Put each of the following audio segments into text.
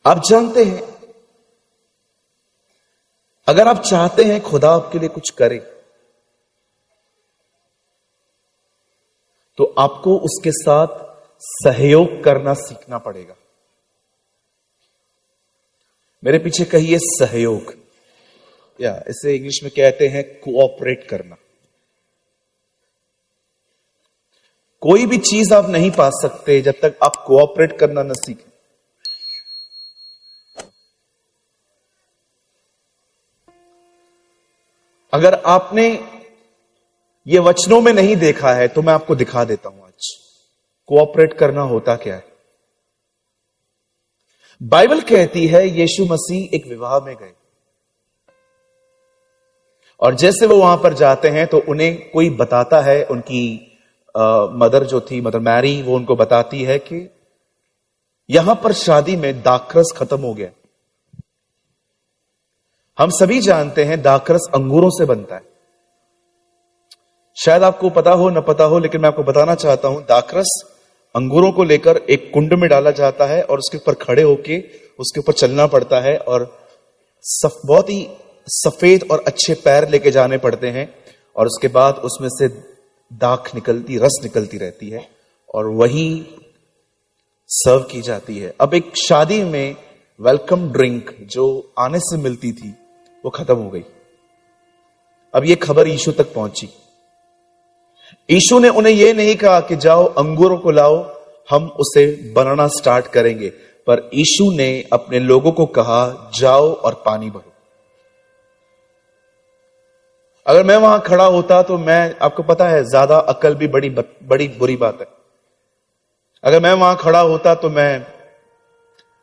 आप जानते हैं, अगर आप चाहते हैं खुदा आपके लिए कुछ करे, तो आपको उसके साथ सहयोग करना सीखना पड़ेगा। मेरे पीछे कहिए सहयोग, या इसे इंग्लिश में कहते हैं कोऑपरेट करना। कोई भी चीज आप नहीं पा सकते जब तक आप कोऑपरेट करना न सीखें। अगर आपने ये वचनों में नहीं देखा है तो मैं आपको दिखा देता हूं आज कोऑपरेट करना होता क्या है। बाइबल कहती है यीशु मसीह एक विवाह में गए, और जैसे वो वहां पर जाते हैं तो उन्हें कोई बताता है, उनकी मदर जो थी, मदर मैरी, वो उनको बताती है कि यहां पर शादी में दाखरस खत्म हो गया। हम सभी जानते हैं दाखरस अंगूरों से बनता है। शायद आपको पता हो न पता हो, लेकिन मैं आपको बताना चाहता हूं, दाखरस अंगूरों को लेकर एक कुंड में डाला जाता है और उसके ऊपर खड़े होके उसके ऊपर चलना पड़ता है, और बहुत ही सफेद और अच्छे पैर लेके जाने पड़ते हैं, और उसके बाद उसमें से दाख निकलती, रस निकलती रहती है, और वही सर्व की जाती है। अब एक शादी में वेलकम ड्रिंक जो आने से मिलती थी वो खत्म हो गई। अब ये खबर यीशु तक पहुंची। यीशु ने उन्हें यह नहीं कहा कि जाओ अंगूरों को लाओ, हम उसे बनाना स्टार्ट करेंगे, पर यीशु ने अपने लोगों को कहा जाओ और पानी भरो। अगर मैं वहां खड़ा होता तो मैं, आपको पता है ज्यादा अकल भी बड़ी बुरी बात है। अगर मैं वहां खड़ा होता तो मैं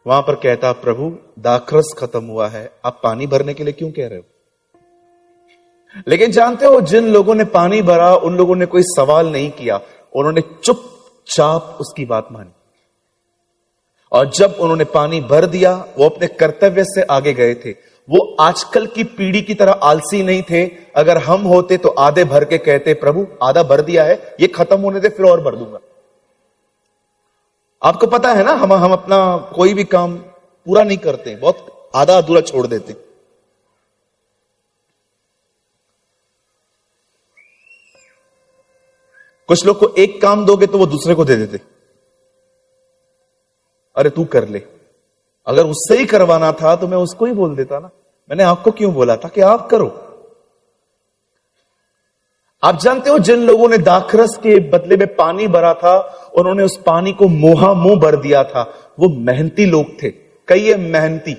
वहां पर कहता, प्रभु दाखरस खत्म हुआ है, आप पानी भरने के लिए क्यों कह रहे हो? लेकिन जानते हो, जिन लोगों ने पानी भरा उन लोगों ने कोई सवाल नहीं किया, उन्होंने चुपचाप उसकी बात मानी, और जब उन्होंने पानी भर दिया वो अपने कर्तव्य से आगे गए थे। वो आजकल की पीढ़ी की तरह आलसी नहीं थे। अगर हम होते तो आधे भर के कहते, प्रभु आधा भर दिया है, ये खत्म होने दे, फिर और भर दूंगा। आपको पता है ना, हम अपना कोई भी काम पूरा नहीं करते, बहुत आधा अधूरा छोड़ देते। कुछ लोग को एक काम दोगे तो वो दूसरे को दे देते, अरे तू कर ले। अगर उससे ही करवाना था तो मैं उसको ही बोल देता ना, मैंने आपको क्यों बोला था कि आप करो। आप जानते हो, जिन लोगों ने दाखरस के बदले में पानी भरा था, उन्होंने उस पानी को मुंह भर दिया था। वो मेहनती लोग थे। कई मेहनती,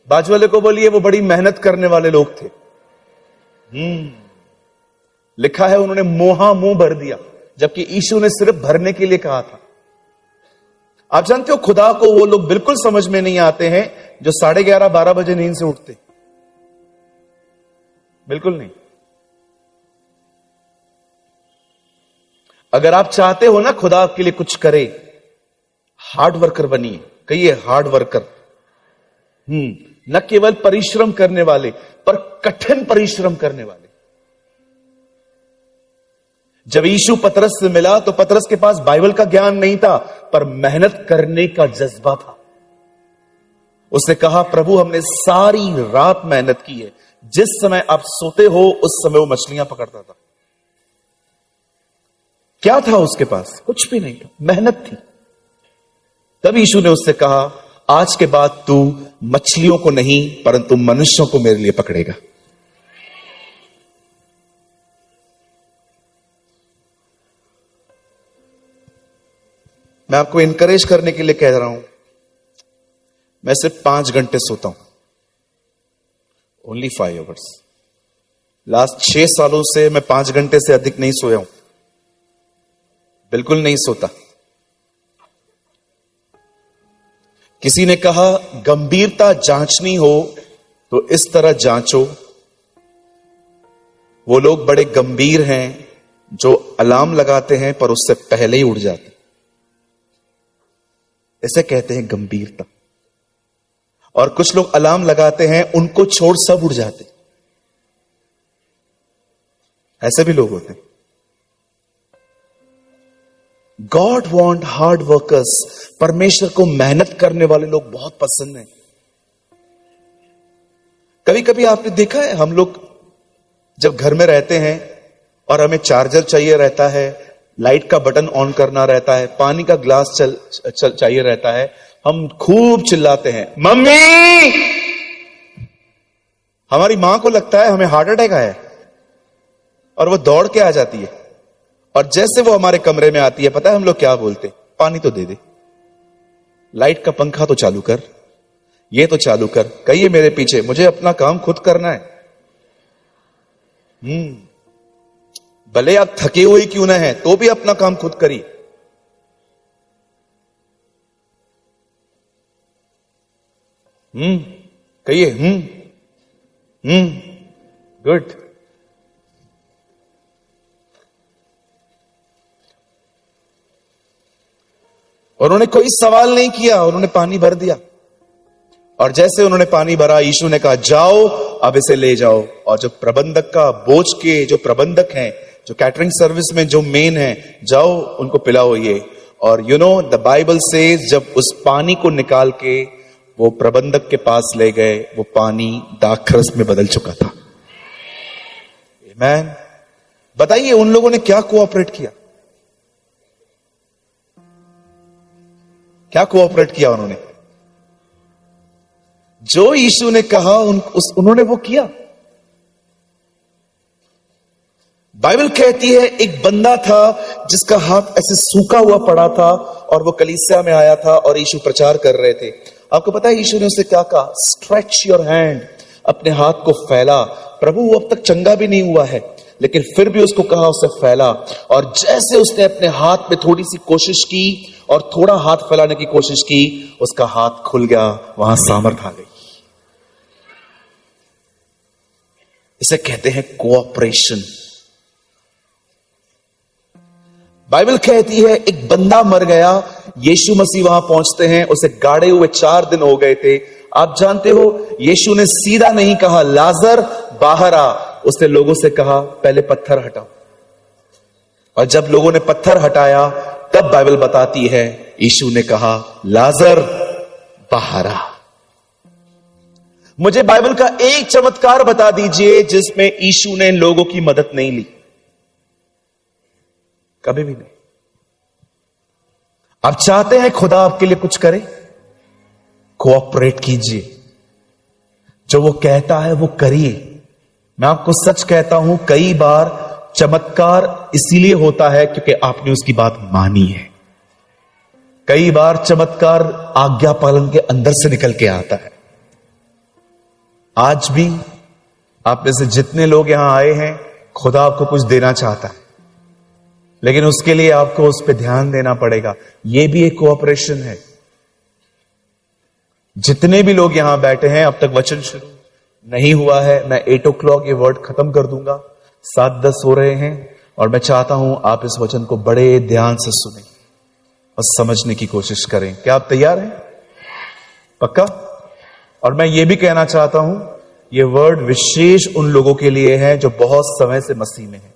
बाजू वाले को बोलिए वो बड़ी मेहनत करने वाले लोग थे। लिखा है उन्होंने मुंह भर दिया, जबकि यीशु ने सिर्फ भरने के लिए कहा था। आप जानते हो, खुदा को वो लोग बिल्कुल समझ में नहीं आते हैं जो 11:30-12 बजे नींद से उठते, बिल्कुल नहीं। अगर आप चाहते हो ना खुदा आपके लिए कुछ करे, हार्ड वर्कर बनिए। कहिए हार्ड वर्कर। न केवल परिश्रम करने वाले, पर कठिन परिश्रम करने वाले। जब यीशु पतरस से मिला तो पतरस के पास बाइबल का ज्ञान नहीं था, पर मेहनत करने का जज्बा था। उसने कहा, प्रभु हमने सारी रात मेहनत की है। जिस समय आप सोते हो उस समय वो मछलियां पकड़ता था। क्या था उसके पास? कुछ भी नहीं था, मेहनत थी। तब यीशु ने उससे कहा, आज के बाद तू मछलियों को नहीं परंतु मनुष्यों को मेरे लिए पकड़ेगा। मैं आपको इनकरेज करने के लिए कह रहा हूं, मैं सिर्फ 5 घंटे सोता हूं, ओनली 5 आवर्स। लास्ट 6 सालों से मैं 5 घंटे से अधिक नहीं सोया हूं, बिल्कुल नहीं सोता। किसी ने कहा गंभीरता जांचनी हो तो इस तरह जांचो। वो लोग बड़े गंभीर हैं जो अलार्म लगाते हैं पर उससे पहले ही उठ जाते, इसे कहते हैं गंभीरता। और कुछ लोग अलार्म लगाते हैं, उनको छोड़ सब उठ जाते, ऐसे भी लोग होते हैं। God want hard workers. परमेश्वर को मेहनत करने वाले लोग बहुत पसंद है। कभी कभी आपने देखा है, हम लोग जब घर में रहते हैं और हमें चार्जर चाहिए रहता है, लाइट का बटन ऑन करना रहता है, पानी का ग्लास चाहिए रहता है, हम खूब चिल्लाते हैं, मम्मी। हमारी मां को लगता है हमें हार्ट अटैक आया है और वो दौड़ के आ जाती है, और जैसे वो हमारे कमरे में आती है, पता है हम लोग क्या बोलते? पानी तो दे दे, लाइट का पंखा तो चालू कर, ये तो चालू कर, कहिए मेरे पीछे, मुझे अपना काम खुद करना है। भले आप थके हुए क्यों ना है, तो भी अपना काम खुद करिए। कहिए गुड। उन्होंने कोई सवाल नहीं किया, उन्होंने पानी भर दिया, और जैसे उन्होंने पानी भरा, यीशु ने कहा जाओ अब इसे ले जाओ। और जो प्रबंधक का बोझ के जो प्रबंधक हैं, जो कैटरिंग सर्विस में जो मेन है, जाओ उनको पिलाओ ये। और you know the Bible says जब उस पानी को निकाल के वो प्रबंधक के पास ले गए, वो पानी दाखरस में बदल चुका था। आमीन। बताइए उन लोगों ने क्या कोऑपरेट किया? क्या कोऑपरेट किया उन्होंने? जो यीशु ने कहा उन्होंने वो किया। बाइबल कहती है एक बंदा था जिसका हाथ ऐसे सूखा हुआ पड़ा था, और वो कलीसिया में आया था और यीशु प्रचार कर रहे थे। आपको पता है यीशु ने उससे क्या कहा? स्ट्रेच योर हैंड, अपने हाथ को फैला। प्रभु वो अब तक चंगा भी नहीं हुआ है, लेकिन फिर भी उसको कहा उसे फैला। और जैसे उसने अपने हाथ में थोड़ी सी कोशिश की और थोड़ा हाथ फैलाने की कोशिश की, उसका हाथ खुल गया, वहां सामर्थ आ गई। इसे कहते हैं कोऑपरेशन। बाइबल कहती है एक बंदा मर गया, यीशु मसीह वहां पहुंचते हैं, उसे गाड़े हुए 4 दिन हो गए थे। आप जानते हो यीशु ने सीधा नहीं कहा लाजर बाहर आ, उसने लोगों से कहा पहले पत्थर हटाओ। और जब लोगों ने पत्थर हटाया, तब बाइबल बताती है यीशु ने कहा लाजर बाहर आ। मुझे बाइबल का एक चमत्कार बता दीजिए जिसमें यीशु ने लोगों की मदद नहीं ली। कभी भी नहीं। आप चाहते हैं खुदा आपके लिए कुछ करे, कोऑपरेट कीजिए। जो वो कहता है वो करिए। मैं आपको सच कहता हूं, कई बार चमत्कार इसीलिए होता है क्योंकि आपने उसकी बात मानी है। कई बार चमत्कार आज्ञा पालन के अंदर से निकल के आता है। आज भी आप में से जितने लोग यहां आए हैं, खुदा आपको कुछ देना चाहता है, लेकिन उसके लिए आपको उस पर ध्यान देना पड़ेगा। यह भी एक कोऑपरेशन है। जितने भी लोग यहां बैठे हैं, अब तक वचन शुरू नहीं हुआ है। मैं 8 o'clock ये वर्ड खत्म कर दूंगा। 7:10 हो रहे हैं, और मैं चाहता हूं आप इस वचन को बड़े ध्यान से सुनें और समझने की कोशिश करें। क्या आप तैयार हैं? पक्का? और मैं ये भी कहना चाहता हूं, ये वर्ड विशेष उन लोगों के लिए है जो बहुत समय से मसीह में है,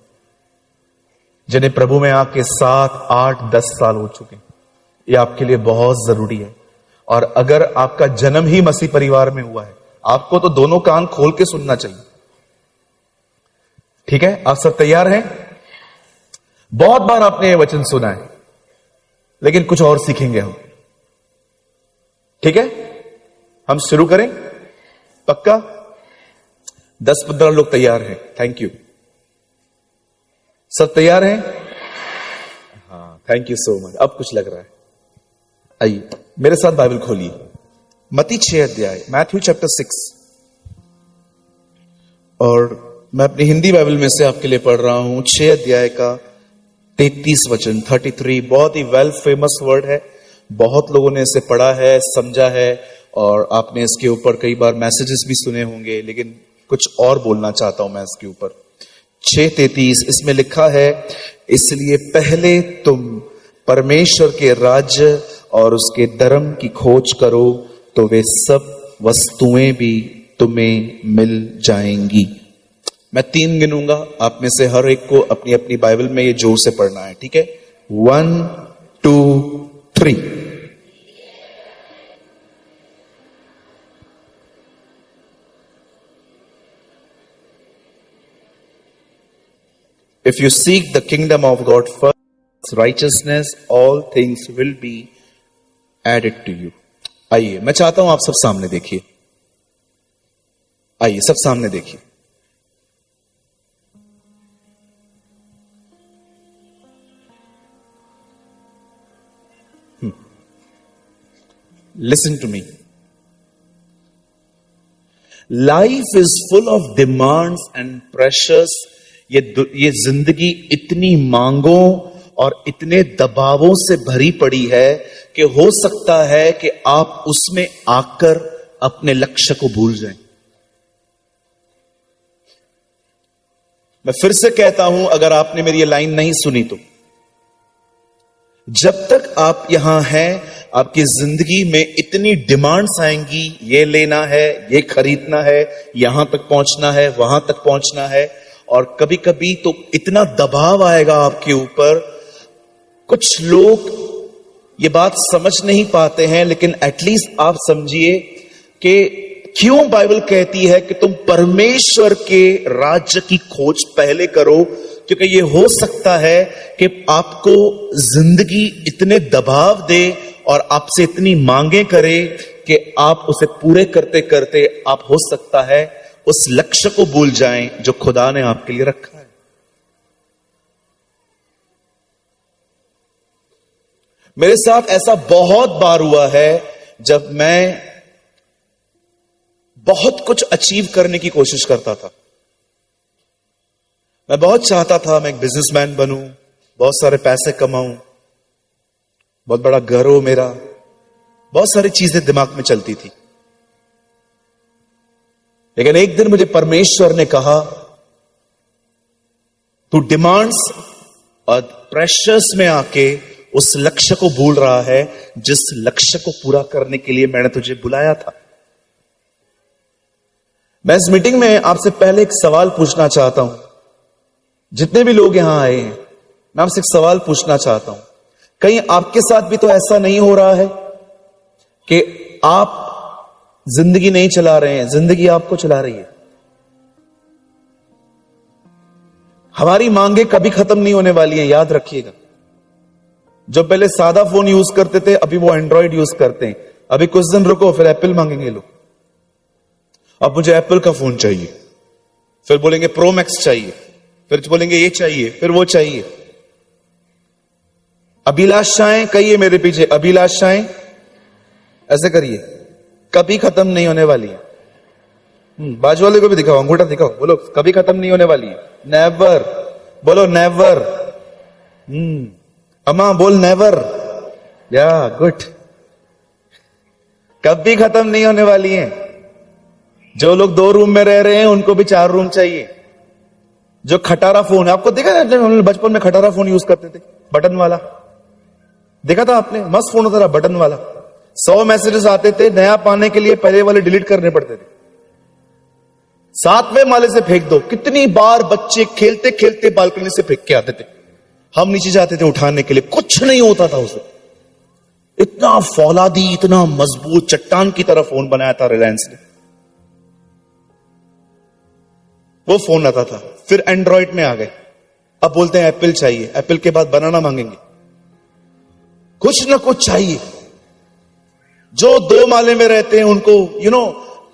जिन्हें प्रभु में आके 7, 8, 10 साल हो चुके हैं। ये आपके लिए बहुत जरूरी है। और अगर आपका जन्म ही मसीह परिवार में हुआ है, आपको तो दोनों कान खोल के सुनना चाहिए। ठीक है? आप सब तैयार हैं? बहुत बार आपने ये वचन सुना है, लेकिन कुछ और सीखेंगे हम। ठीक है? हम शुरू करें? पक्का? 10-15 लोग तैयार हैं। Thank you. सब तैयार हैं? हाँ, थैंक यू सो मच। अब कुछ लग रहा है। आइए मेरे साथ बाइबल खोलिए, मत्ती 6 अध्याय, मैथ्यू चैप्टर 6। और मैं अपनी हिंदी बाइबल में से आपके लिए पढ़ रहा हूं 6 अध्याय का 33 वचन, 33। बहुत ही वेल फेमस वर्ड है, बहुत लोगों ने इसे पढ़ा है, समझा है, और आपने इसके ऊपर कई बार मैसेजेस भी सुने होंगे, लेकिन कुछ और बोलना चाहता हूं मैं इसके ऊपर। 6:33 इसमें लिखा है, इसलिए पहले तुम परमेश्वर के राज्य और उसके धर्म की खोज करो, तो वे सब वस्तुएं भी तुम्हें मिल जाएंगी। मैं 3 गिनूंगा, आप में से हर एक को अपनी अपनी बाइबल में ये जोर से पढ़ना है। ठीक है? 1, 2, 3. If you seek the kingdom of God first, righteousness, all things will be added to you. आइए, मैं चाहता हूं आप सब सामने देखिए. आइए, सब सामने देखिए. Listen to me. Life is full of demands and pressures. ये जिंदगी इतनी मांगों और इतने दबावों से भरी पड़ी है कि हो सकता है कि आप उसमें आकर अपने लक्ष्य को भूल जाएं. मैं फिर से कहता हूं, अगर आपने मेरी ये लाइन नहीं सुनी तो, जब तक आप यहां हैं, आपकी जिंदगी में इतनी डिमांड्स आएंगी. ये लेना है, ये खरीदना है, यहां तक पहुंचना है, वहां तक पहुंचना है, और कभी कभी तो इतना दबाव आएगा आपके ऊपर. कुछ लोग ये बात समझ नहीं पाते हैं, लेकिन एटलीस्ट आप समझिए कि क्यों बाइबल कहती है कि तुम परमेश्वर के राज्य की खोज पहले करो. क्योंकि ये हो सकता है कि आपको जिंदगी इतने दबाव दे और आपसे इतनी मांगे करे कि आप उसे पूरे करते करते आप हो सकता है उस लक्ष्य को भूल जाएं जो खुदा ने आपके लिए रखा है. मेरे साथ ऐसा बहुत बार हुआ है जब मैं बहुत कुछ अचीव करने की कोशिश करता था. मैं बहुत चाहता था मैं एक बिजनेसमैन बनूं, बहुत सारे पैसे कमाऊं, बहुत बड़ा घर हो मेरा, बहुत सारी चीजें दिमाग में चलती थी. लेकिन एक दिन मुझे परमेश्वर ने कहा, तू डिमांड्स और प्रेशर्स में आके उस लक्ष्य को भूल रहा है जिस लक्ष्य को पूरा करने के लिए मैंने तुझे बुलाया था. मैं इस मीटिंग में आपसे पहले एक सवाल पूछना चाहता हूं. जितने भी लोग यहां आए हैं, मैं आपसे एक सवाल पूछना चाहता हूं. कहीं आपके साथ भी तो ऐसा नहीं हो रहा है कि आप जिंदगी नहीं चला रहे हैं, जिंदगी आपको चला रही है. हमारी मांगे कभी खत्म नहीं होने वाली हैं, याद रखिएगा. जो पहले सादा फोन यूज करते थे, अभी वो एंड्रॉइड यूज करते हैं. अभी कुछ दिन रुको, फिर एप्पल मांगेंगे लोग. अब मुझे एप्पल का फोन चाहिए, फिर बोलेंगे प्रो मैक्स चाहिए, फिर बोलेंगे ये चाहिए, फिर वो चाहिए. अभिलाषाएं कहिए मेरे पीछे, अभिलाषाएं ऐसे करिए, कभी खत्म नहीं होने वाली है. बाजू वाले को भी दिखाओ, अंगूठा दिखाओ, बोलो कभी खत्म नहीं होने वाली है. नेवर, बोलो नेवर. अम्मा बोल नेवर. या गुड. कभी खत्म नहीं होने वाली है. जो लोग 2 रूम में रह रहे हैं उनको भी 4 रूम चाहिए. जो खटारा फोन है, आपको देखा था हम बचपन में खटारा फोन यूज करते थे, बटन वाला, देखा था आपने? मस्त फोन होता था बटन वाला. 100 मैसेजेस आते थे, नया पाने के लिए पहले वाले डिलीट करने पड़ते थे. 7वें माले से फेंक दो. कितनी बार बच्चे खेलते खेलते बालकनी से फेंक के आते थे, हम नीचे जाते थे उठाने के लिए, कुछ नहीं होता था उसे. इतना फौलादी, इतना मजबूत चट्टान की तरह फोन बनाया था रिलायंस ने. वो फोन आता था. फिर एंड्रॉइड में आ गए, अब बोलते हैं एप्पल चाहिए, एप्पल के बाद बनाना मांगेंगे. कुछ ना कुछ चाहिए. जो 2 माले में रहते हैं उनको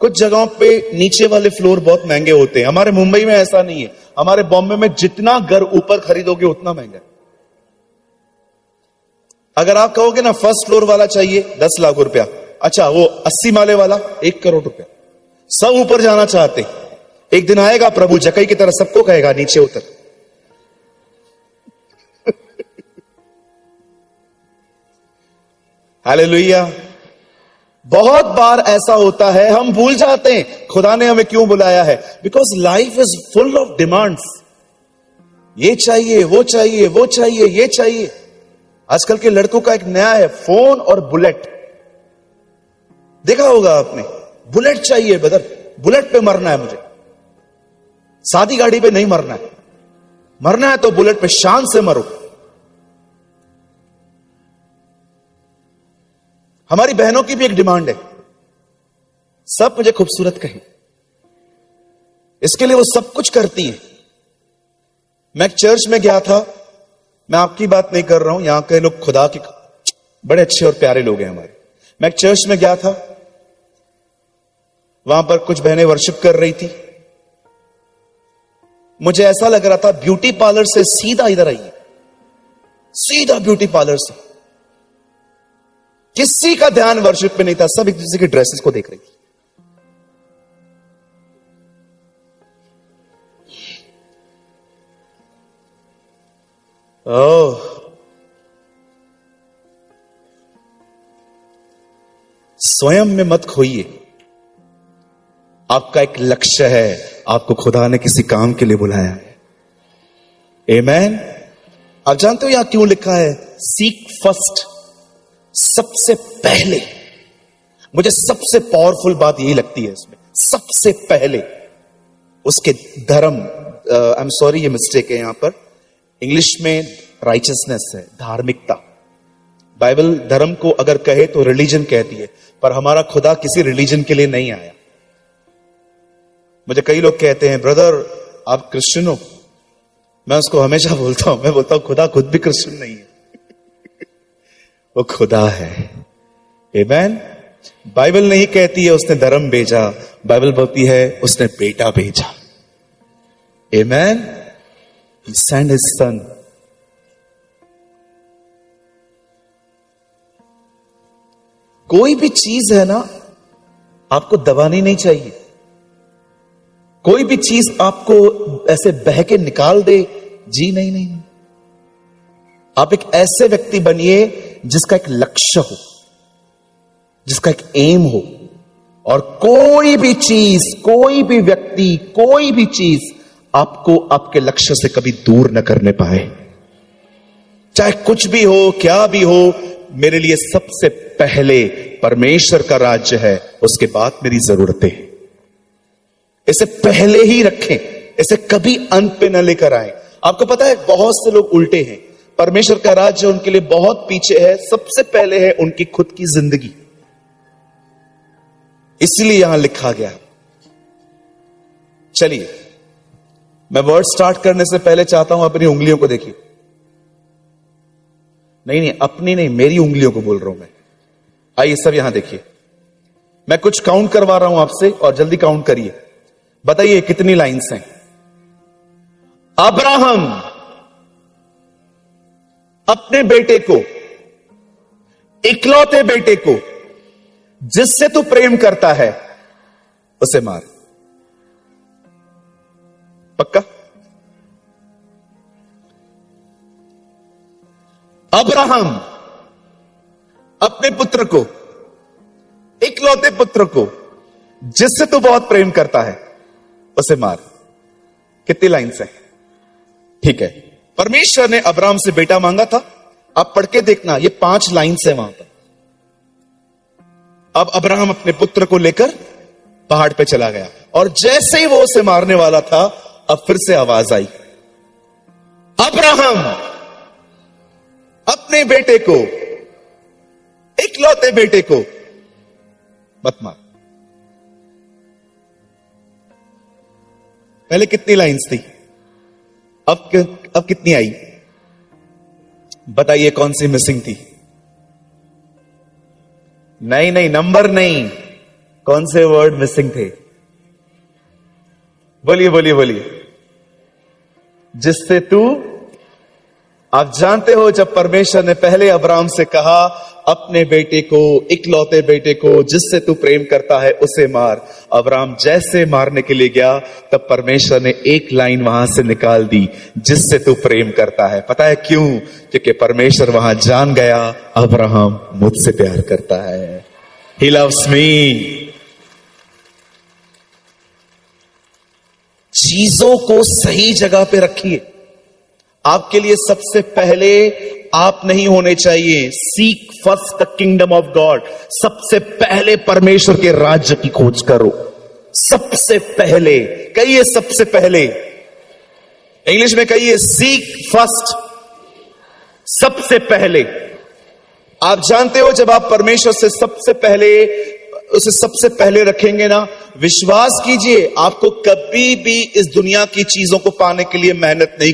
कुछ जगहों पे नीचे वाले फ्लोर बहुत महंगे होते हैं. हमारे मुंबई में ऐसा नहीं है. हमारे बॉम्बे में जितना घर ऊपर खरीदोगे उतना महंगा है. अगर आप कहोगे ना फर्स्ट फ्लोर वाला चाहिए 10 लाख रुपया, अच्छा वो 80 माले वाला 1 करोड़ रुपया. सब ऊपर जाना चाहते. एक दिन आएगा प्रभु जकई की तरह सबको कहेगा नीचे उतर. हालेलुया. बहुत बार ऐसा होता है, हम भूल जाते हैं खुदा ने हमें क्यों बुलाया है. Because life is full of demands. ये चाहिए, वो चाहिए, वो चाहिए, ये चाहिए. आजकल के लड़कों का एक नया है, फोन और बुलेट. देखा होगा आपने, बुलेट चाहिए ब्रदर, बुलेट पे मरना है मुझे. सादी गाड़ी पे नहीं मरना है. मरना है तो बुलेट पे शान से मरो. हमारी बहनों की भी एक डिमांड है, सब मुझे खूबसूरत कहें। इसके लिए वो सब कुछ करती है। मैं एक चर्च में गया था, मैं आपकी बात नहीं कर रहा हूं, यहां के लोग खुदा के बड़े अच्छे और प्यारे लोग हैं हमारे। मैं एक चर्च में गया था, वहां पर कुछ बहनें वर्शिप कर रही थी। मुझे ऐसा लग रहा था ब्यूटी पार्लर से सीधा इधर आई, सीधा ब्यूटी पार्लर से। किसी का ध्यान वर्शिप में नहीं था, सब एक दूसरे की ड्रेसेस को देख रही थी। ओह, स्वयं में मत खोइए। आपका एक लक्ष्य है, आपको खुदा ने किसी काम के लिए बुलाया है। आमीन। आप जानते हो यहां क्यों लिखा है सीक फर्स्ट, सबसे पहले। मुझे सबसे पावरफुल बात यही लगती है इसमें, सबसे पहले उसके धर्म। आई एम सॉरी, ये मिस्टेक है यहां पर, इंग्लिश में राइचियसनेस है, धार्मिकता। बाइबल धर्म को अगर कहे तो रिलीजन कहती है, पर हमारा खुदा किसी रिलीजन के लिए नहीं आया। मुझे कई लोग कहते हैं ब्रदर आप क्रिश्चियन हो, मैं उसको हमेशा बोलता हूं, मैं बोलता हूं खुदा खुद भी क्रिश्चियन नहीं है, वो खुदा है। आमीन। बाइबल नहीं कहती है उसने धर्म भेजा, बाइबल बोलती है उसने बेटा भेजा। आमीन। He sent his son. कोई भी चीज है ना, आपको दबानी नहीं चाहिए। कोई भी चीज आपको ऐसे बह के निकाल दे, जी नहीं नहीं। आप एक ऐसे व्यक्ति बनिए जिसका एक लक्ष्य हो, जिसका एक एम हो, और कोई भी चीज, कोई भी व्यक्ति, कोई भी चीज आपको आपके लक्ष्य से कभी दूर न करने पाए। चाहे कुछ भी हो, क्या भी हो, मेरे लिए सबसे पहले परमेश्वर का राज्य है, उसके बाद मेरी जरूरतें। इसे पहले ही रखें, इसे कभी अंत पे न लेकर आए। आपको पता है बहुत से लोग उल्टे हैं, परमेश्वर का राज्य उनके लिए बहुत पीछे है, सबसे पहले है उनकी खुद की जिंदगी। इसलिए यहां लिखा गया। चलिए, मैं वर्ड स्टार्ट करने से पहले चाहता हूं अपनी उंगलियों को देखिए। नहीं, अपनी नहीं, मेरी उंगलियों को बोल रहा हूं मैं। आइए सब यहां देखिए, मैं कुछ काउंट करवा रहा हूं आपसे और जल्दी काउंट करिए, बताइए कितनी लाइंस हैं। अब्राहम अपने बेटे को, इकलौते बेटे को, जिससे तू प्रेम करता है उसे मार। पक्का? अब्राहम अपने पुत्र को, इकलौते पुत्र को, जिससे तू बहुत प्रेम करता है उसे मार। कितनी लाइन्स है? ठीक है, परमेश्वर ने अब्राहम से बेटा मांगा था। आप पढ़ के देखना, ये 5 लाइन्स है वहां पर। अब अब्राहम अपने पुत्र को लेकर पहाड़ पे चला गया, और जैसे ही वो उसे मारने वाला था, अब फिर से आवाज आई, अब्राहम अपने बेटे को, इकलौते बेटे को मत मार। पहले कितनी लाइन्स थी, अब कितनी आई? बताइए कौन सी मिसिंग थी? नहीं, नंबर नहीं, कौन से वर्ड मिसिंग थे? बोलिए। जिससे तू, आप जानते हो जब परमेश्वर ने पहले अब्राहम से कहा अपने बेटे को, इकलौते बेटे को, जिससे तू प्रेम करता है उसे मार, अब्राहम जैसे मारने के लिए गया, तब परमेश्वर ने एक लाइन वहां से निकाल दी, जिससे तू प्रेम करता है। पता है क्यों? क्योंकि परमेश्वर वहां जान गया अब्राहम मुझसे प्यार करता है। He loves me। चीजों को सही जगह पे रखिए। आपके लिए सबसे पहले आप नहीं होने चाहिए। Seek first the kingdom of God. सबसे पहले परमेश्वर के राज्य की खोज करो। सबसे पहले कहिए, सबसे पहले। इंग्लिश में कहिए, सीक फर्स्ट, सबसे पहले। आप जानते हो, जब आप परमेश्वर से उसे सबसे पहले रखेंगे ना, विश्वास कीजिए, आपको कभी भी इस दुनिया की चीजों को पाने के लिए मेहनत नहीं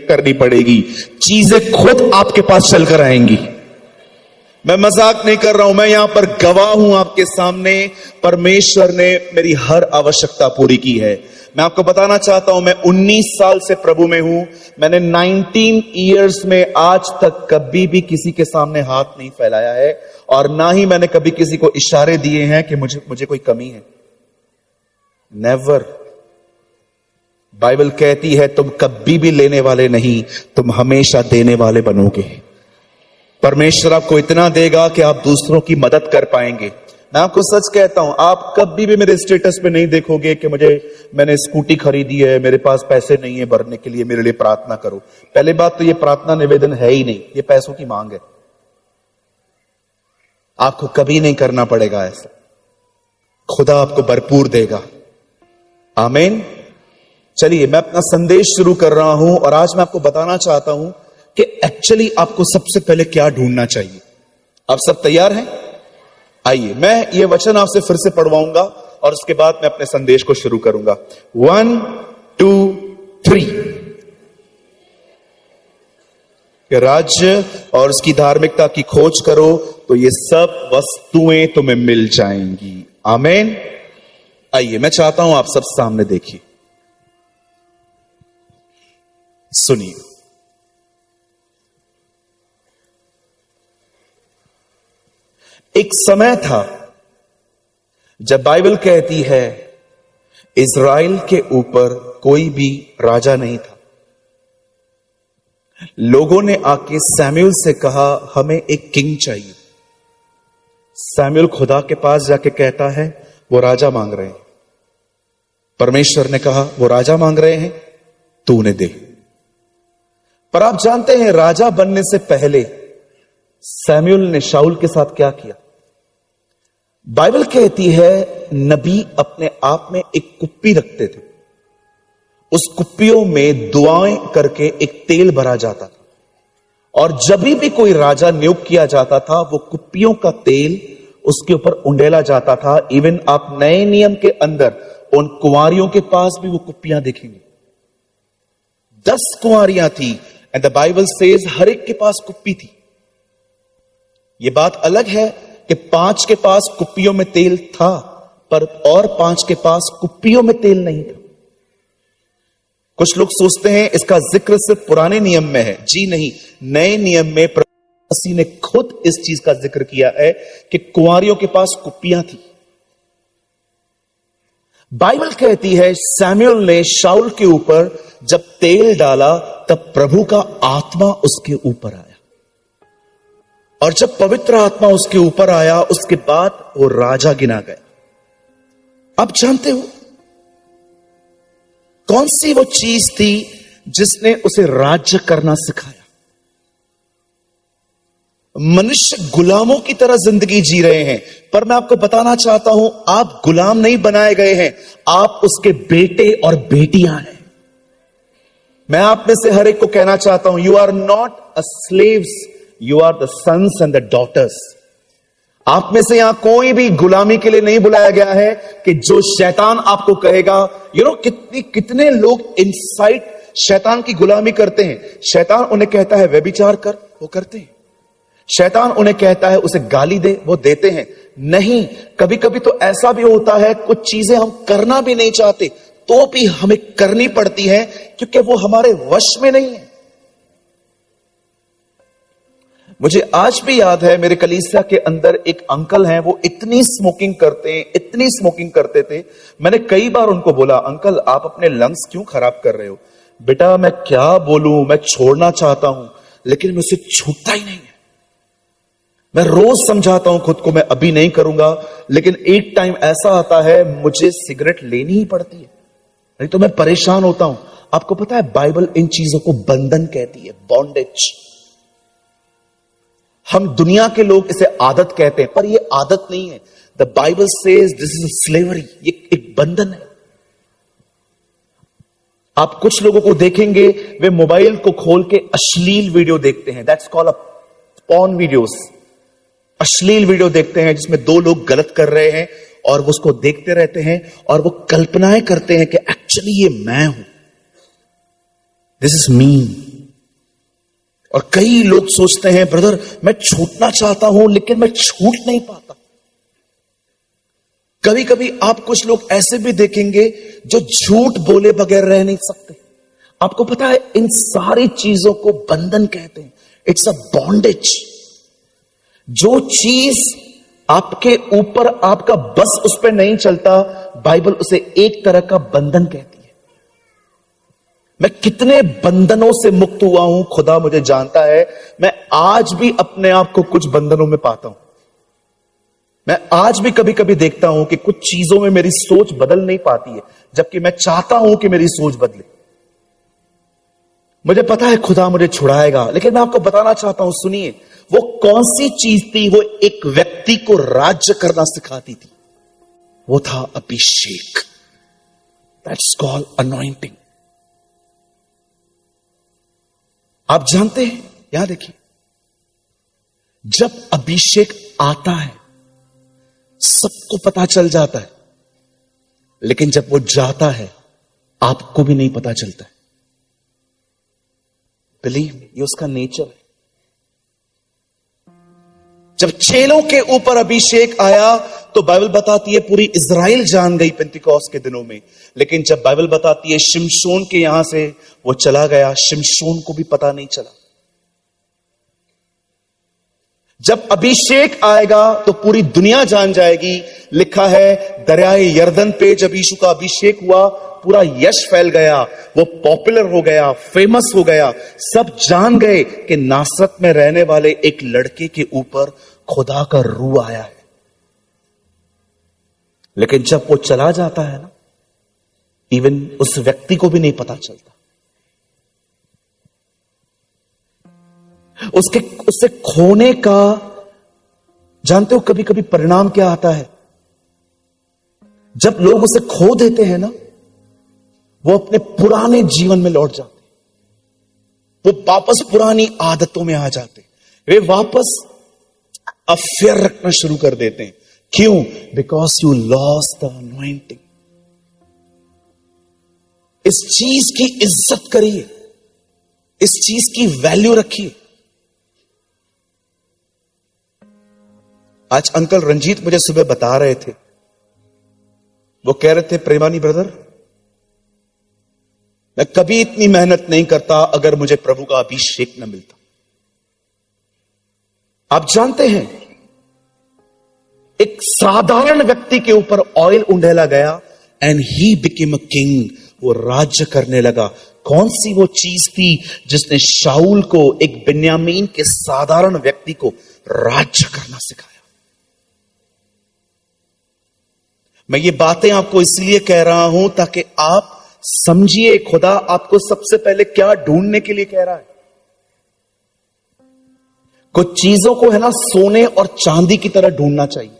करनी पड़ेगी। चीजें खुद आपके पास चलकर आएंगी। मैं मजाक नहीं कर रहा हूं, मैं यहां पर गवाह हूं आपके सामने। परमेश्वर ने मेरी हर आवश्यकता पूरी की है। मैं आपको बताना चाहता हूं, मैं 19 साल से प्रभु में हूं। मैंने 19 इयर्स में आज तक कभी भी किसी के सामने हाथ नहीं फैलाया है, और ना ही मैंने कभी किसी को इशारे दिए हैं कि मुझे कोई कमी है। नेवर। बाइबल कहती है, तुम कभी भी लेने वाले नहीं, तुम हमेशा देने वाले बनोगे। परमेश्वर आपको इतना देगा कि आप दूसरों की मदद कर पाएंगे। मैं आपको सच कहता हूं, आप कभी भी मेरे स्टेटस पे नहीं देखोगे कि मैंने स्कूटी खरीदी है, मेरे पास पैसे नहीं है भरने के लिए, मेरे लिए प्रार्थना करो। पहले बात तो ये प्रार्थना निवेदन है ही नहीं, ये पैसों की मांग है। आपको कभी नहीं करना पड़ेगा ऐसा, खुदा आपको भरपूर देगा। आमीन। चलिए, मैं अपना संदेश शुरू कर रहा हूं, और आज मैं आपको बताना चाहता हूं कि एक्चुअली आपको सबसे पहले क्या ढूंढना चाहिए। आप सब तैयार हैं? आइए, मैं ये वचन आपसे फिर से पढ़वाऊंगा, और उसके बाद मैं अपने संदेश को शुरू करूंगा। 1 2 3। राज्य और उसकी धार्मिकता की खोज करो तो ये सब वस्तुएं तुम्हें मिल जाएंगी। आमीन। आइए, मैं चाहता हूं आप सब सामने देखिए, सुनिए। एक समय था जब बाइबल कहती है इज़राइल के ऊपर कोई भी राजा नहीं था। लोगों ने आके सैमुएल से कहा, हमें एक किंग चाहिए। सैमुएल खुदा के पास जाके कहता है, वो राजा मांग रहे हैं। परमेश्वर ने कहा, वो राजा मांग रहे हैं, तू उन्हें दे। पर आप जानते हैं, राजा बनने से पहले सैमुएल ने शाऊल के साथ क्या किया? बाइबल कहती है, नबी अपने आप में एक कुप्पी रखते थे। उस कुप्पियों में दुआएं करके एक तेल भरा जाता था, और जब भी कोई राजा नियुक्त किया जाता था, वो कुप्पियों का तेल उसके ऊपर उंडेला जाता था। इवन आप नए नियम के अंदर उन कुंवारियों के पास भी वो कुप्पियां देखेंगे। 10 कुंवारियां थी, एंड द बाइबल सेज हर एक के पास कुप्पी थी। यह बात अलग है कि 5 के पास कुप्पियों में तेल था, पर और 5 के पास कुप्पियों में तेल नहीं था। कुछ लोग सोचते हैं इसका जिक्र सिर्फ पुराने नियम में है। जी नहीं, नए नियम में प्रभु मसीह ने खुद इस चीज का जिक्र किया है कि कुंवारियों के पास कुप्पियां थी। बाइबल कहती है, सैमुएल ने शाऊल के ऊपर जब तेल डाला, तब प्रभु का आत्मा उसके ऊपर आया, और जब पवित्र आत्मा उसके ऊपर आया, उसके बाद वो राजा गिना गया। आप जानते हो कौन सी वो चीज थी जिसने उसे राज्य करना सिखाया? मनुष्य गुलामों की तरह जिंदगी जी रहे हैं, पर मैं आपको बताना चाहता हूं, आप गुलाम नहीं बनाए गए हैं, आप उसके बेटे और बेटियां हैं। मैं आप में से हर एक को कहना चाहता हूं, you are not a slaves, you are the sons and the daughters. आप में से यहां कोई भी गुलामी के लिए नहीं बुलाया गया है कि जो शैतान आपको कहेगा। कितने लोग इनसाइड शैतान की गुलामी करते हैं। शैतान उन्हें कहता है व्यभिचार कर, वो करते हैं। शैतान उन्हें कहता है उसे गाली दे, वो देते हैं। नहीं, कभी कभी तो ऐसा भी होता है, कुछ चीजें हम करना भी नहीं चाहते तो भी हमें करनी पड़ती है, क्योंकि वो हमारे वश में नहीं है। मुझे आज भी याद है, मेरे कलीसिया के अंदर एक अंकल हैं, वो इतनी स्मोकिंग करते थे। मैंने कई बार उनको बोला, अंकल आप अपने लंग्स क्यों खराब कर रहे हो? बेटा मैं क्या बोलूं, मैं छोड़ना चाहता हूं, लेकिन मुझसे छूटता ही नहीं है। मैं रोज समझाता हूं खुद को, मैं अभी नहीं करूंगा, लेकिन एक टाइम ऐसा आता है मुझे सिगरेट लेनी ही पड़ती है, नहीं तो मैं परेशान होता हूं। आपको पता है बाइबल इन चीजों को बंधन कहती है, बॉन्डेज। हम दुनिया के लोग इसे आदत कहते हैं, पर यह आदत नहीं है। The Bible says this is slavery, ये एक बंधन है। आप कुछ लोगों को देखेंगे, वे मोबाइल को खोल के अश्लील वीडियो देखते हैं, that's called a porn videos. अश्लील वीडियो देखते हैं जिसमें दो लोग गलत कर रहे हैं और वो उसको देखते रहते हैं और वो कल्पनाएं करते हैं कि एक्चुअली ये मैं हूं, दिस इज मी। और कई लोग सोचते हैं ब्रदर मैं छूटना चाहता हूं लेकिन मैं छूट नहीं पाता। कभी कभी आप कुछ लोग ऐसे भी देखेंगे जो झूठ बोले बगैर रह नहीं सकते। आपको पता है इन सारी चीजों को बंधन कहते हैं, इट्स अ बॉन्डेज। जो चीज आपके ऊपर आपका बस उस पर नहीं चलता, बाइबल उसे एक तरह का बंधन कहती है। मैं कितने बंधनों से मुक्त हुआ हूं खुदा मुझे जानता है। मैं आज भी अपने आप को कुछ बंधनों में पाता हूं। मैं आज भी कभी कभी देखता हूं कि कुछ चीजों में मेरी सोच बदल नहीं पाती है, जबकि मैं चाहता हूं कि मेरी सोच बदले। मुझे पता है खुदा मुझे छुड़ाएगा, लेकिन मैं आपको बताना चाहता हूं, सुनिए, वो कौन सी चीज थी? वो एक व्यक्ति को राज्य करना सिखाती थी। वो था अभिषेक। That's called anointing. आप जानते हैं, यहां देखिए, जब अभिषेक आता है सबको पता चल जाता है, लेकिन जब वो जाता है आपको भी नहीं पता चलता है। बिलीव मी, ये उसका नेचर है। जब चेलों के ऊपर अभिषेक आया तो बाइबल बताती है पूरी इज़राइल जान गई पेंतिकोस्त के दिनों में। लेकिन जब बाइबल बताती है शिमशोन के यहां से वो चला गया, शिमशोन को भी पता नहीं चला। जब अभिषेक आएगा तो पूरी दुनिया जान जाएगी। लिखा है दरियाए यर्दन पे जब यीशु का अभिषेक हुआ, पूरा यश फैल गया, वो पॉपुलर हो गया, फेमस हो गया। सब जान गए कि नासरत में रहने वाले एक लड़के के ऊपर खुदा का रूह आया है। लेकिन जब वो चला जाता है ना, इवन उस व्यक्ति को भी नहीं पता चलता। उससे खोने का, जानते हो कभी कभी परिणाम क्या आता है? जब लोग उसे खो देते हैं ना, वो अपने पुराने जीवन में लौट जाते, वो वापस पुरानी आदतों में आ जाते, वे वापस अफेयर रखना शुरू कर देते हैं। क्यों? Because you lost the anointing. इस चीज की इज्जत करिए, इस चीज की वैल्यू रखिए। आज अंकल रंजीत मुझे सुबह बता रहे थे, वो कह रहे थे प्रेमानी ब्रदर, मैं कभी इतनी मेहनत नहीं करता अगर मुझे प्रभु का अभिषेक न मिलता। आप जानते हैं एक साधारण व्यक्ति के ऊपर ऑयल उंडेला गया and he became a king. वो राज्य करने लगा। कौन सी वो चीज थी जिसने शाऊल को, एक बिन्यामीन के साधारण व्यक्ति को, राज्य करना सिखाया? मैं ये बातें आपको इसलिए कह रहा हूं ताकि आप समझिए खुदा आपको सबसे पहले क्या ढूंढने के लिए कह रहा है। कुछ चीजों को है ना सोने और चांदी की तरह ढूंढना चाहिए।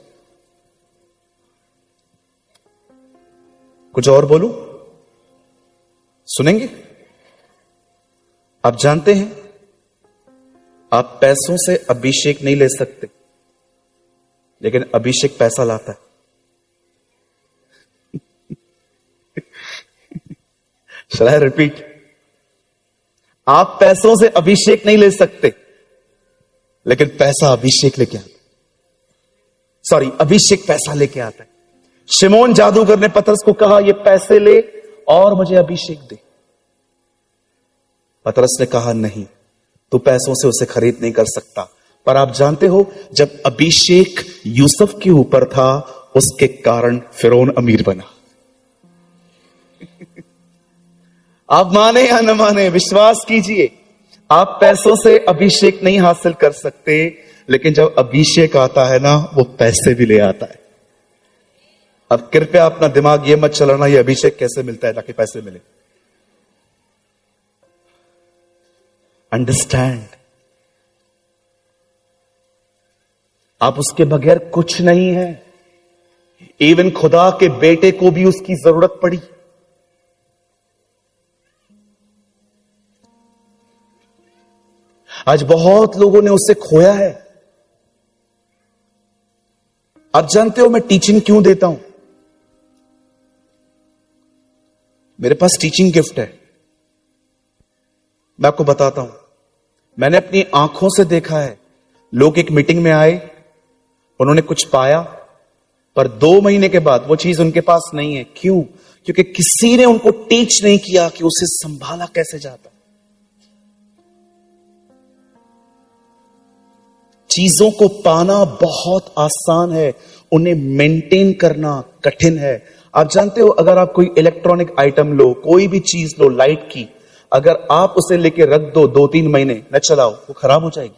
कुछ और बोलूं? सुनेंगे? आप जानते हैं आप पैसों से अभिषेक नहीं ले सकते, लेकिन अभिषेक पैसा लाता है। Shall I repeat? आप पैसों से अभिषेक नहीं ले सकते, लेकिन पैसा अभिषेक लेके आता है। सॉरी, अभिषेक पैसा लेके आता है। शिमोन जादूगर ने पतरस को कहा ये पैसे ले और मुझे अभिषेक दे। पतरस ने कहा नहीं, तू पैसों से उसे खरीद नहीं कर सकता। पर आप जानते हो जब अभिषेक यूसुफ के ऊपर था, उसके कारण फिरौन अमीर बना। आप माने या न माने, विश्वास कीजिए, आप पैसों से अभिषेक नहीं हासिल कर सकते, लेकिन जब अभिषेक आता है ना, वो पैसे भी ले आता है। अब कृपया अपना दिमाग ये मत चलाना ये अभिषेक कैसे मिलता है ताकि पैसे मिले। अंडरस्टैंड, आप उसके बगैर कुछ नहीं है। इवन खुदा के बेटे को भी उसकी जरूरत पड़ी। आज बहुत लोगों ने उससे खोया है। आप जानते हो मैं टीचिंग क्यों देता हूं? मेरे पास टीचिंग गिफ्ट है। मैं आपको बताता हूं, मैंने अपनी आंखों से देखा है, लोग एक मीटिंग में आए, उन्होंने कुछ पाया, पर 2 महीने के बाद वो चीज उनके पास नहीं है। क्यों? क्योंकि किसी ने उनको टीच नहीं किया कि उसे संभाला कैसे जाता। चीजों को पाना बहुत आसान है, उन्हें मेंटेन करना कठिन है। आप जानते हो, अगर आप कोई इलेक्ट्रॉनिक आइटम लो, कोई भी चीज लो लाइट की, अगर आप उसे लेके रख दो 2-3 महीने न चलाओ, वो खराब हो जाएगी।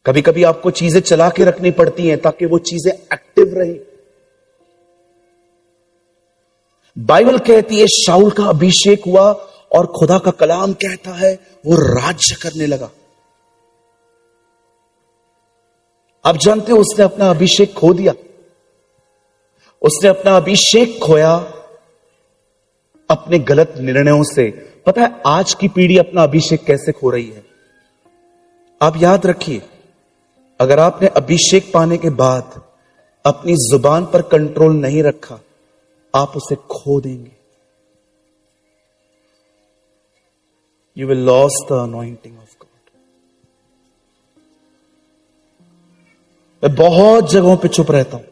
कभी कभी आपको चीजें चला के रखनी पड़ती हैं ताकि वो चीजें एक्टिव रहे। बाइबल कहती है शाऊल का अभिषेक हुआ और खुदा का कलाम कहता है वो राज्य करने लगा। आप जानते हो, उसने अपना अभिषेक खो दिया। उसने अपना अभिषेक खोया अपने गलत निर्णयों से। पता है आज की पीढ़ी अपना अभिषेक कैसे खो रही है? आप याद रखिए, अगर आपने अभिषेक पाने के बाद अपनी जुबान पर कंट्रोल नहीं रखा, आप उसे खो देंगे। You will loss the anointing of God. मैं बहुत जगहों पे चुप रहता हूं,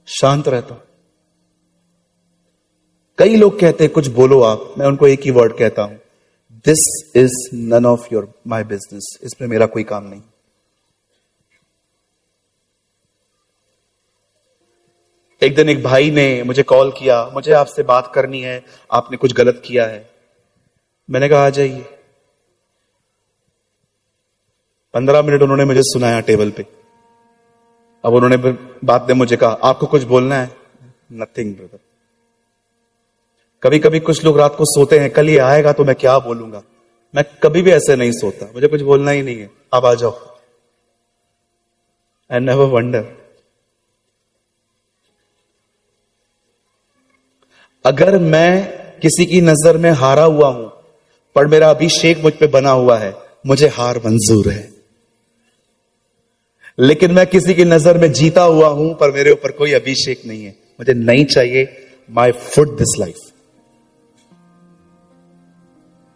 शांत रहता हूं। कई लोग कहते हैं कुछ बोलो आप, मैं उनको एक ही वर्ड कहता हूं, this is none of your my business. इसमें मेरा कोई काम नहीं। एक दिन एक भाई ने मुझे कॉल किया, मुझे आपसे बात करनी है, आपने कुछ गलत किया है। मैंने कहा आ जाइए। 15 मिनट उन्होंने मुझे सुनाया टेबल पे। अब उन्होंने बाद में मुझे कहा आपको कुछ बोलना है? Nothing brother. कभी कभी कुछ लोग रात को सोते हैं, कल ये आएगा तो मैं क्या बोलूंगा। मैं कभी भी ऐसे नहीं सोता, मुझे कुछ बोलना ही नहीं है, आप आ जाओ। I never wonder. अगर मैं किसी की नजर में हारा हुआ हूं पर मेरा अभिषेक मुझ पे बना हुआ है, मुझे हार मंजूर है। लेकिन मैं किसी की नजर में जीता हुआ हूं पर मेरे ऊपर कोई अभिषेक नहीं है, मुझे नहीं चाहिए माई फुट दिस लाइफ।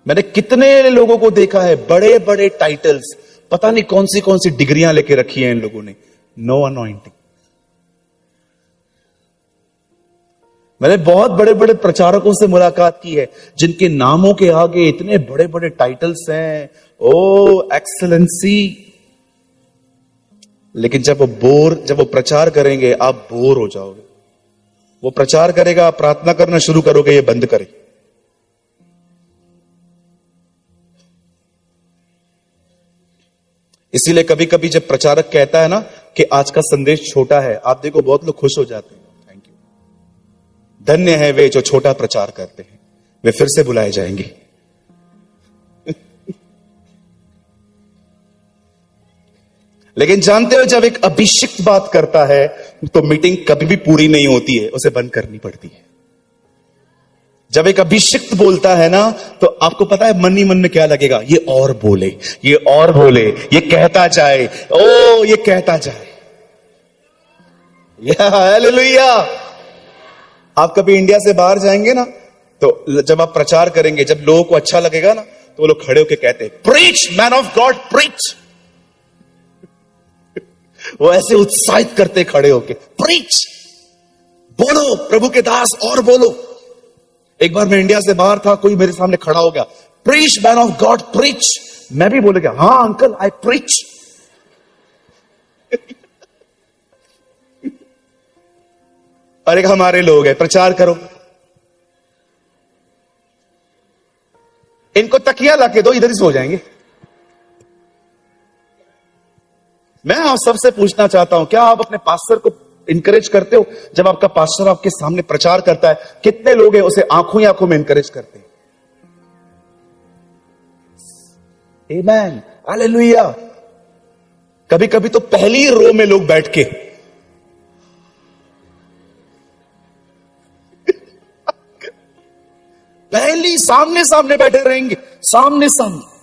मैंने कितने लोगों को देखा है, बड़े बड़े टाइटल्स, पता नहीं कौन सी डिग्रियां लेके रखी हैं इन लोगों ने, नो अनॉइंटिंग। मैंने बहुत बड़े बड़े प्रचारकों से मुलाकात की है जिनके नामों के आगे इतने बड़े बड़े टाइटल्स हैं, ओ एक्सेलेंसी, लेकिन जब वो प्रचार करेंगे आप बोर हो जाओगे। वो प्रचार करेगा, आप प्रार्थना करना शुरू करोगे ये बंद करे। इसीलिए कभी कभी जब प्रचारक कहता है ना कि आज का संदेश छोटा है, आप देखो बहुत लोग खुश हो जाते हैं। थैंक यू, धन्य है वे जो छोटा प्रचार करते हैं, वे फिर से बुलाए जाएंगे। लेकिन जानते हो, जब एक अभिषिक्त बात करता है तो मीटिंग कभी भी पूरी नहीं होती है, उसे बंद करनी पड़ती है। जब एक अभिषिक्त बोलता है ना, तो आपको पता है मन ही मन में क्या लगेगा, ये और बोले, ये और बोले, ये कहता जाए, ओ ये कहता जाए। हालेलुया। आप कभी इंडिया से बाहर जाएंगे ना, तो जब आप प्रचार करेंगे, जब लोगों को अच्छा लगेगा ना, तो वो लोग खड़े होकर कहते हैं preach man of God preach. वो ऐसे उत्साहित करते खड़े होके, प्रीच, बोलो प्रभु के दास और बोलो। एक बार मैं इंडिया से बाहर था, कोई मेरे सामने खड़ा हो गया, preach man of God preach. मैं भी बोले गया, हाँ अंकल आई प्रीच। और एक हमारे लोग हैं, प्रचार करो। इनको तकिया लाके दो, इधर ही सो जाएंगे। मैं आप सबसे पूछना चाहता हूं, क्या आप अपने पास्टर को इंकरेज करते हो? जब आपका पास्टर आपके सामने प्रचार करता है, कितने लोग हैं उसे आंखों ही आंखों में इंकरेज करते हैं? आमेन, हालेलुया। कभी कभी तो पहली रो में लोग बैठ के पहली सामने सामने बैठे रहेंगे, सामने सामने।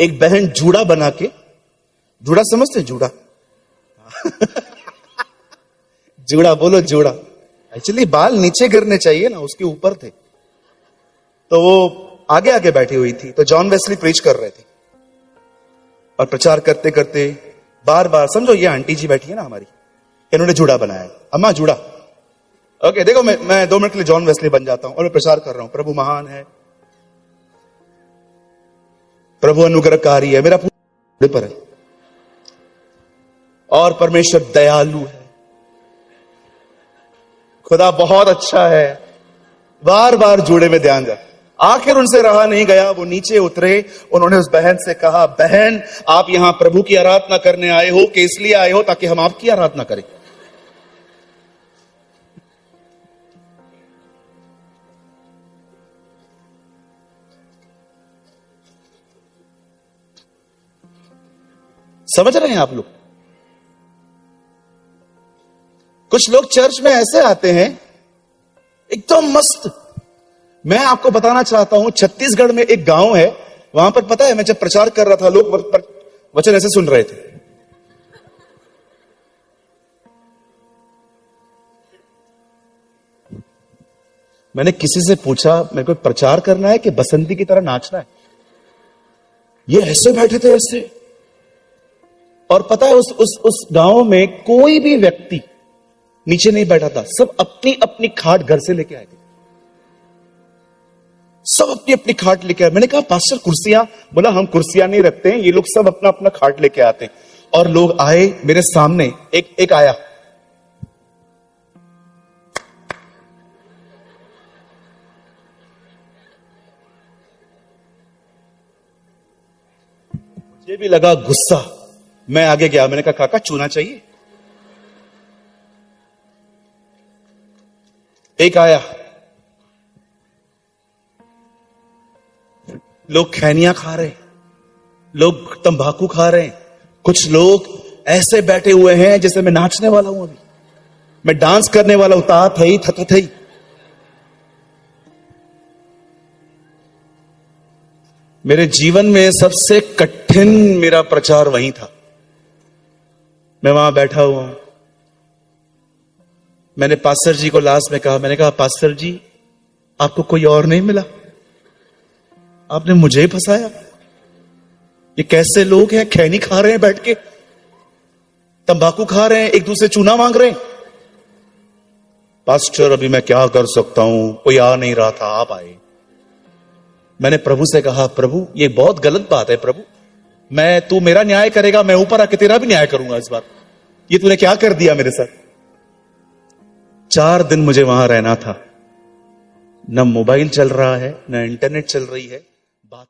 एक बहन जूड़ा बना के, जूड़ा समझते हैं जूड़ा? जूड़ा बोलो, जूड़ा। एक्चुअली बाल नीचे गिरने चाहिए ना, उसके ऊपर थे। तो वो आगे आगे बैठी हुई थी। तो जॉन वेस्ली प्रीच कर रहे थे और प्रचार करते करते बार बार, समझो ये आंटी जी बैठी है ना हमारी, इन्होंने जूड़ा बनाया। अम्मा जूड़ा, ओके देखो मैं 2 मिनट के लिए जॉन वेस्ली बन जाता हूं और मैं प्रचार कर रहा हूं, प्रभु महान है, प्रभु अनुग्रहकारी है, मेरा पूरे पर है, और परमेश्वर दयालु है, खुदा बहुत अच्छा है। बार बार जूड़े में ध्यान दिया। आखिर उनसे रहा नहीं गया, वो नीचे उतरे। उन्होंने उस बहन से कहा, बहन आप यहां प्रभु की आराधना करने आए हो कि इसलिए आए हो ताकि हम आपकी आराधना करें? समझ रहे हैं आप लोग? कुछ लोग चर्च में ऐसे आते हैं एकदम मस्त। मैं आपको बताना चाहता हूं, छत्तीसगढ़ में एक गांव है, वहां पर पता है, मैं जब प्रचार कर रहा था लोग वचन ऐसे सुन रहे थे। मैंने किसी से पूछा, मेरे को प्रचार करना है कि बसंती की तरह नाचना है? ये ऐसे बैठे थे ऐसे। और पता है उस गांव में कोई भी व्यक्ति नीचे नहीं बैठा था, सब अपनी अपनी खाट घर से लेके आए थे, सब अपनी अपनी खाट लेके आए। मैंने कहा पास्टर कुर्सियां? बोला हम कुर्सियां नहीं रखते हैं, ये लोग सब अपना अपना खाट लेके आते हैं। और लोग आए मेरे सामने, एक आया, मुझे भी लगा गुस्सा, मैं आगे गया, मैंने कहा काका चूना चाहिए? एक आया, लोग खैनियां खा रहे हैं, लोग तंबाकू खा रहे हैं, कुछ लोग ऐसे बैठे हुए हैं जैसे मैं नाचने वाला हूं, अभी मैं डांस करने वाला हूं, ता थई थता थई। मेरे जीवन में सबसे कठिन मेरा प्रचार वहीं था। मैं वहां बैठा हुआ हूं। मैंने पास्टर जी को लास्ट में कहा, मैंने कहा पास्टर जी आपको कोई और नहीं मिला? आपने मुझे ही फंसाया। ये कैसे लोग हैं, खैनी खा रहे हैं बैठ के, तंबाकू खा रहे हैं, एक दूसरे चूना मांग रहे हैं। पास्टर अभी मैं क्या कर सकता हूं, कोई आ नहीं रहा था, आप आए। मैंने प्रभु से कहा, प्रभु ये बहुत गलत बात है प्रभु, तू मेरा न्याय करेगा, मैं ऊपर आके तेरा भी न्याय करूंगा इस बार। ये तूने क्या कर दिया मेरे साथ? 4 दिन मुझे वहां रहना था। न मोबाइल चल रहा है, न इंटरनेट चल रही है। बात